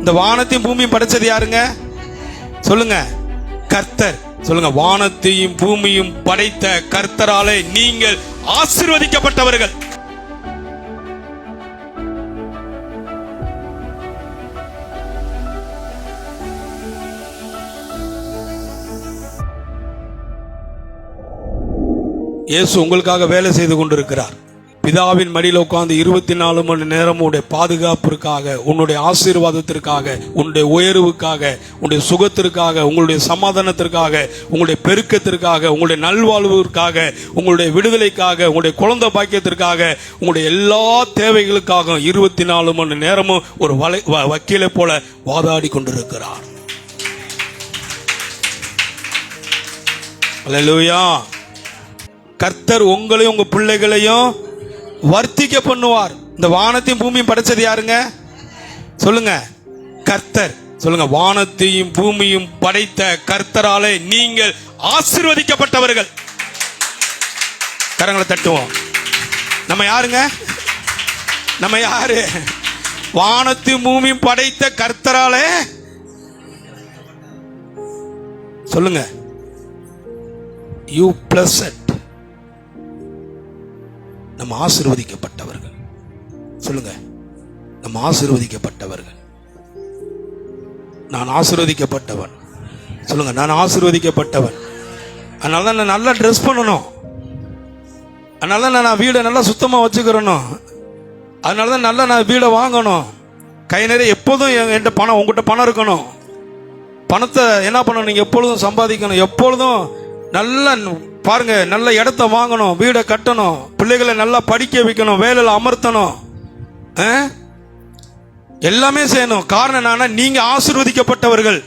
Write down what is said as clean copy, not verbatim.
இந்த வானத்தையும் பூமியும் படைச்சது யாருங்க? சொல்லுங்க, கர்த்தர். சொல்லுங்க, வானத்தையும் பூமியும் படைத்த கர்த்தராலே நீங்கள் ஆசீர்வதிக்கப்பட்டவர்கள். இயேசு உங்களுக்காக வேலை செய்து கொண்டிருக்கிறார். பிதாவின் மடியில் உட்கார்ந்து 24 மணி நேரம் உன்னுடைய பாதுகாப்பிற்காக, உன்னுடைய ஆசீர்வாதத்திற்காக, உன்னுடைய உயர்வுக்காக, உன்னுடைய சுகத்திற்காக, உங்களுடைய சமாதானத்திற்காக, உங்களுடைய பெருக்கத்திற்காக, உங்களுடைய நல்வாழ்வுக்காக, உங்களுடைய விடுதலைக்காக, உங்களுடைய குழந்தை பாக்கியத்திற்காக, உங்களுடைய எல்லா தேவைகளுக்காக 24 மணி நேரமும் ஒரு வக்கீலை போல வாதாடி கொண்டிருக்கிறார். அல்லேலூயா. கர்த்தர் உங்களையும் உங்க பிள்ளைகளையும் வர்த்திக்க பண்ணுவார். இந்த வானத்தையும் பூமியும் படைச்சது யாருங்க? சொல்லுங்க, கர்த்தர். சொல்லுங்க, வானத்தையும் பூமியும் படைத்த கர்த்தராலே நீங்கள் ஆசீர்வதிக்கப்பட்டவர்கள். கரங்களை தட்டுவோம். நம்ம யாருங்க? நம்ம யாரு? வானத்தையும் பூமியும் படைத்த கர்த்தராலே. சொல்லுங்க, யூ பிளஸட். நம்ம ஆசீர்வதிக்கப்பட்டவர்கள். சொல்லுங்க, நம்ம ஆசீர்வதிக்கப்பட்டவர்கள். நான் ஆசீர்வதிக்கப்பட்டவன். சொல்லுங்க, நான் ஆசீர்வதிக்கப்பட்டவன். அதனால தான் நான் நல்லா ட்ரெஸ் பண்ணணும். அதனால தான் நான் வீடை நல்லா சுத்தமாக வச்சுக்கிறணும். அதனால தான் நல்லா நான் வீடை வாங்கணும். கை நிறைய எப்போதும் என்கிட்ட பணம், உங்ககிட்ட பணம் இருக்கணும். பணத்தை என்ன பண்ணணும்? நீங்கள் எப்பொழுதும் சம்பாதிக்கணும். எப்பொழுதும் நல்லா பாருங்க, நல்ல இடத்த வாங்கணும், வீடை கட்டணும், பிள்ளைகளை நல்லா படிக்க வைக்கணும், வேலையில் அமர்த்தணும், எல்லாமே செய்யணும். காரணம் என்னன்னா, நீங்க ஆசீர்வதிக்கப்பட்டவர்கள்.